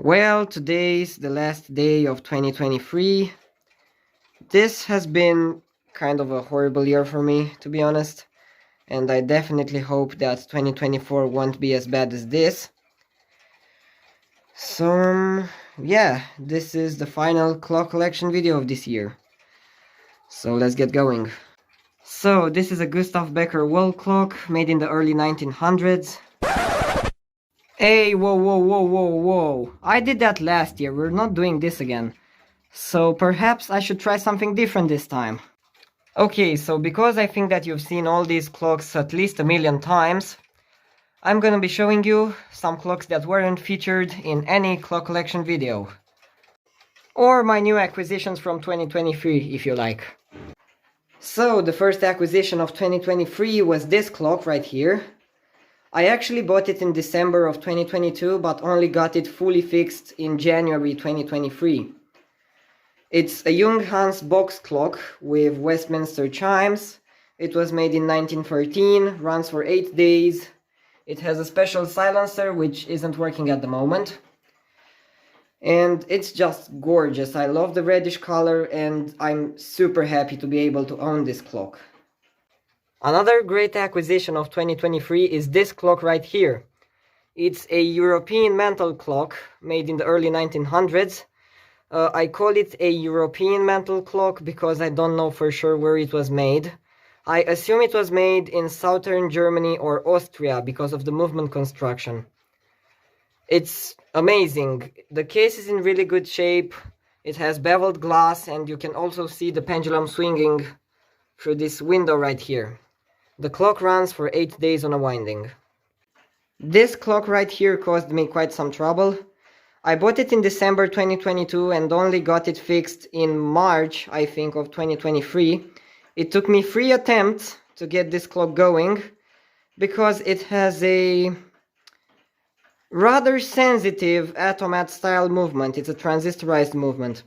Well, today's the last day of 2023. This has been kind of a horrible year for me, to be honest, and I definitely hope that 2024 won't be as bad as this. So, yeah, this is the final clock collection video of this year. So let's get going. So, this is a Gustav Becker wall clock made in the early 1900s. Hey, whoa. I did that last year, we're not doing this again. So perhaps I should try something different this time. Okay, so because I think that you've seen all these clocks at least 1,000,000 times, I'm gonna be showing you some clocks that weren't featured in any clock collection video. Or my new acquisitions from 2023, if you like. So, the first acquisition of 2023 was this clock right here. I actually bought it in December of 2022, but only got it fully fixed in January 2023. It's a Junghans box clock with Westminster chimes. It was made in 1913, runs for 8 days. It has a special silencer which isn't working at the moment. And it's just gorgeous. I love the reddish color and I'm super happy to be able to own this clock. Another great acquisition of 2023 is this clock right here. It's a European mantle clock made in the early 1900s. I call it a European mantle clock because I don't know for sure where it was made. I assume it was made in southern Germany or Austria because of the movement construction. It's amazing. The case is in really good shape. It has beveled glass and you can also see the pendulum swinging through this window right here. The clock runs for 8 days on a winding. This clock right here caused me quite some trouble. I bought it in December 2022 and only got it fixed in March, I think, of 2023. It took me 3 attempts to get this clock going because it has a rather sensitive automat style movement. It's a transistorized movement.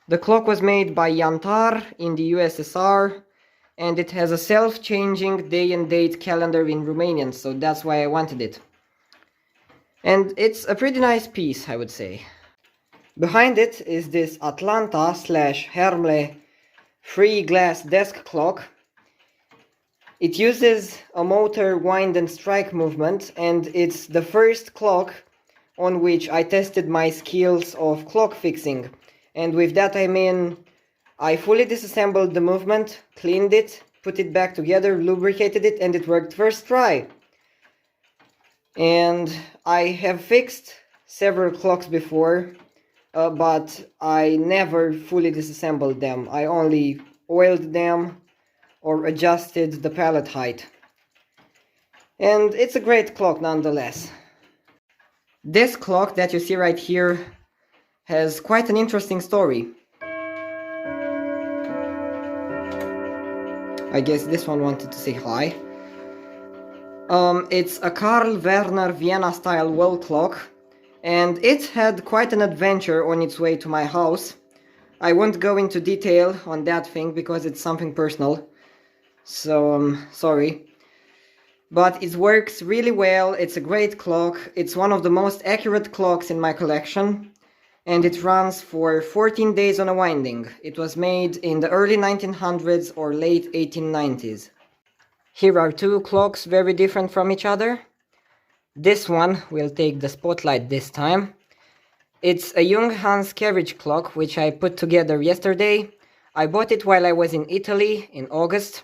The clock was made by Yantar in the USSR and it has a self-changing day and date calendar in Romanian, so that's why I wanted it. And it's a pretty nice piece, I would say. Behind it is this Atlanta/Hermle free glass desk clock. It uses a motor wind and strike movement, and it's the first clock on which I tested my skills of clock fixing. And with that I mean, I fully disassembled the movement, cleaned it, put it back together, lubricated it, and it worked first try. And I have fixed several clocks before, but I never fully disassembled them. I only oiled them or adjusted the pallet height. And it's a great clock nonetheless. This clock that you see right here has quite an interesting story. I guess this one wanted to say hi. It's a Carl Werner Vienna style wall clock, and it had quite an adventure on its way to my house. I won't go into detail on that thing because it's something personal, so sorry. But it works really well, it's a great clock, it's one of the most accurate clocks in my collection, and it runs for 14 days on a winding. It was made in the early 1900s or late 1890s. Here are 2 clocks very different from each other. This one will take the spotlight this time. It's a Junghans carriage clock which I put together yesterday. I bought it while I was in Italy in August.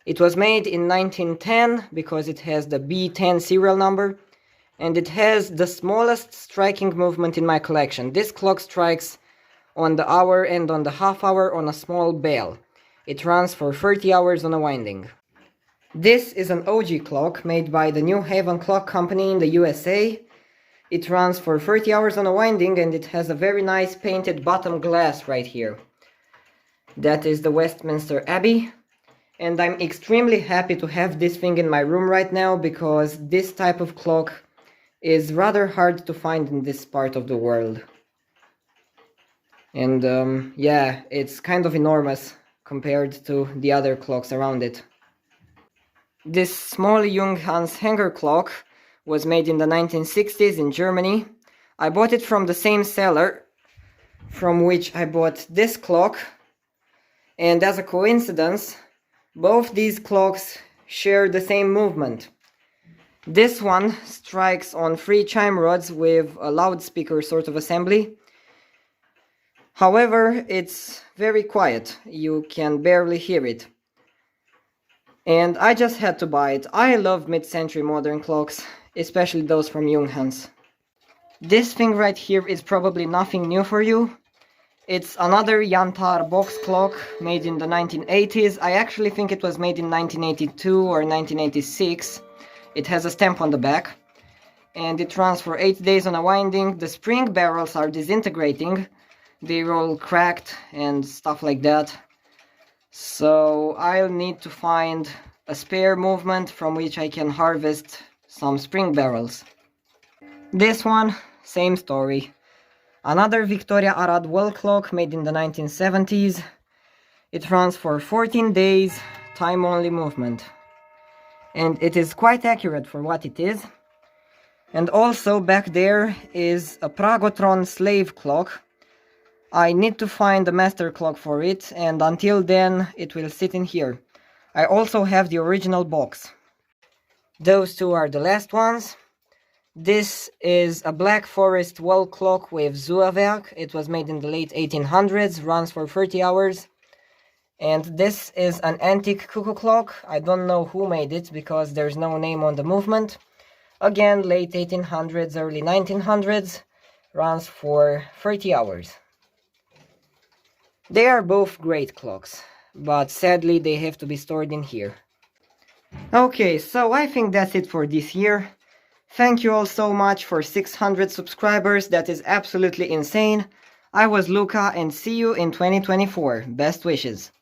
It was made in 1910 because it has the B10 serial number and it has the smallest striking movement in my collection. This clock strikes on the hour and on the half hour on a small bell. It runs for 30 hours on a winding. This is an OG clock made by the New Haven Clock Company in the USA. It runs for 30 hours on a winding and it has a very nice painted bottom glass right here. That is the Westminster Abbey. And I'm extremely happy to have this thing in my room right now because this type of clock is rather hard to find in this part of the world. And yeah, it's kind of enormous compared to the other clocks around it. This small Junghans hanger clock was made in the 1960s in Germany. I bought it from the same seller from which I bought this clock, and as a coincidence, both these clocks share the same movement. This one strikes on 3 chime rods with a loudspeaker sort of assembly. However, it's very quiet, you can barely hear it. And I just had to buy it. I love mid-century modern clocks, especially those from Junghans. This thing right here is probably nothing new for you. It's another Yantar box clock made in the 1980s. I actually think it was made in 1982 or 1986. It has a stamp on the back. And it runs for 8 days on a winding. The spring barrels are disintegrating. They're all cracked and stuff like that. So I'll need to find a spare movement from which I can harvest some spring barrels. This one, same story. Another Victoria Arad wall clock made in the 1970s. It runs for 14 days, time only movement. And it is quite accurate for what it is. And also back there is a Pragotron slave clock. I need to find the master clock for it, and until then it will sit in here. I also have the original box. Those two are the last ones. This is a Black Forest wall clock with Zuawerk. It was made in the late 1800s, runs for 30 hours. And this is an antique cuckoo clock. I don't know who made it because there's no name on the movement. Again, late 1800s, early 1900s, runs for 30 hours. They are both great clocks, but sadly they have to be stored in here. Okay, so I think that's it for this year. Thank you all so much for 600 subscribers, that is absolutely insane. I was Luca and see you in 2024. Best wishes.